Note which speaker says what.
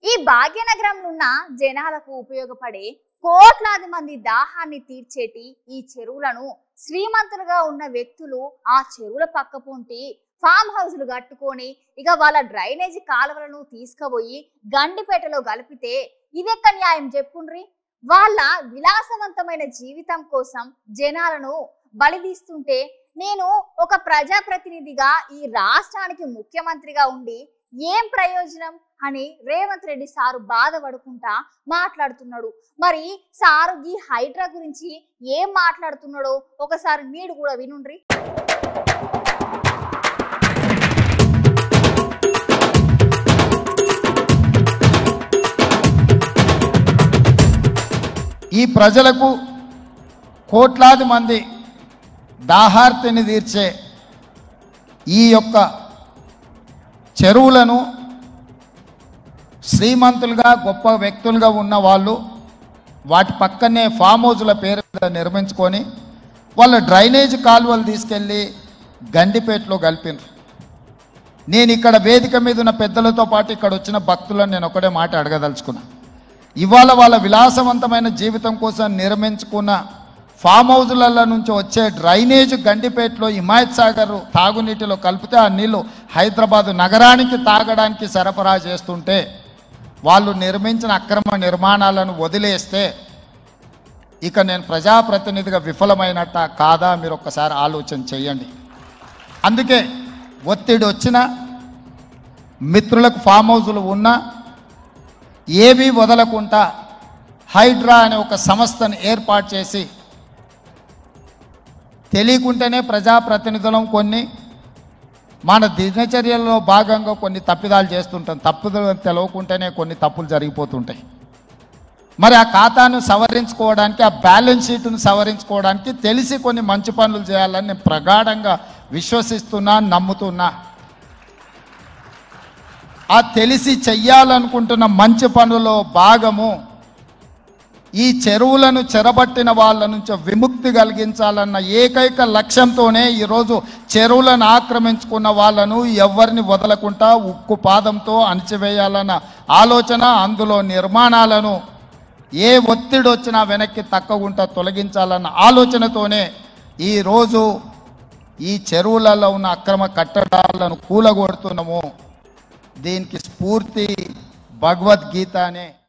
Speaker 1: ఈ భాగ్యనగరంలో ఉన్న జనాలకు ఉపయోగపడే కోట్లాది మంది దాహాన్ని తీర్చేటి ఈ చెరువులను శ్రీమంతులుగా ఉన్న వ్యక్తులు ఆ చెరువుల పక్కపొంటి ఫామ్ హౌస్లు కట్టుకొని ఇక వాళ్ళ డ్రైనేజీ కాలువలను తీసుకుపోయి గండిపేటలో కలిపితే ఇదెక్క న్యాయం చెప్పుండ్రి. వాళ్ళ విలాసవంతమైన జీవితం కోసం జనాలను బలిదీస్తుంటే నేను ఒక ప్రజాప్రతినిధిగా ఈ రాష్ట్రానికి ముఖ్యమంత్రిగా ఉండి ఏం ప్రయోజనం అని రేవంత్ రెడ్డి సారు బాధపడుకుంటా మాట్లాడుతున్నాడు. మరి సారు ఈ హైడ్రా గురించి ఏం మాట్లాడుతున్నాడో ఒకసారి మీరు కూడా వినుండ్రి.
Speaker 2: ఈ ప్రజలకు కోట్లాది మంది దాహార్తిని తీర్చే ఈ యొక్క చెరువులను శ్రీమంతులుగా గొప్ప వ్యక్తులుగా ఉన్న వాళ్ళు వాటి పక్కనే ఫామ్ హౌస్ల పేరు మీద నిర్మించుకొని వాళ్ళ డ్రైనేజ్ కాలువలు తీసుకెళ్ళి గండిపేటలో కలిపినారు. నేను ఇక్కడ వేదిక మీద ఉన్న పెద్దలతో పాటు ఇక్కడ వచ్చిన భక్తులను నేను ఒకటే మాట అడగదలుచుకున్నా. ఇవాళ వాళ్ళ విలాసవంతమైన జీవితం కోసం నిర్మించుకున్న ఫామ్ హౌజుల నుంచి వచ్చే డ్రైనేజ్ గండిపేటలో హిమాయత్ సాగర్ తాగునీటిలో కలిపితే ఆ నీళ్లు హైదరాబాదు నగరానికి తాగడానికి సరఫరా చేస్తుంటే వాళ్ళు నిర్మించిన అక్రమ నిర్మాణాలను వదిలేస్తే ఇక నేను ప్రజాప్రతినిధిగా విఫలమైనట్ట కాదా మీరు ఒక్కసారి ఆలోచన చేయండి. అందుకే ఒత్తిడి వచ్చిన మిత్రులకు ఫామ్ హౌజులు ఉన్నా ఏవి వదలకుండా హైడ్రా అనే ఒక సంస్థను ఏర్పాటు చేసి తెలియకుంటేనే ప్రజాప్రతినిధులం కొన్ని మన దినచర్యల్లో భాగంగా కొన్ని తప్పిదాలు చేస్తుంటాం. తప్పుదలు తెలవకుంటేనే కొన్ని తప్పులు జరిగిపోతుంటాయి. మరి ఆ ఖాతాను సవరించుకోవడానికి ఆ బ్యాలెన్స్ షీట్ను సవరించుకోవడానికి తెలిసి కొన్ని మంచి పనులు చేయాలని నేను ప్రగాఢంగా విశ్వసిస్తున్నా, నమ్ముతున్నా. ఆ తెలిసి చెయ్యాలనుకుంటున్న మంచి పనులో భాగము ఈ చెరువులను చెరబట్టిన వాళ్ళ నుంచి విముక్తి కలిగించాలన్న ఏకైక లక్ష్యంతోనే ఈరోజు చెరువులను ఆక్రమించుకున్న వాళ్ళను ఎవరిని వదలకుండా ఉక్కు పాదంతో అణిచివేయాలన్న ఆలోచన, అందులో నిర్మాణాలను ఏ ఒత్తిడి వచ్చినా వెనక్కి తక్కకుండా తొలగించాలన్న ఆలోచనతోనే ఈరోజు ఈ చెరువులలో ఉన్న అక్రమ కట్టడాలను కూలగొడుతున్నాము. దీనికి స్ఫూర్తి భగవద్గీత అనే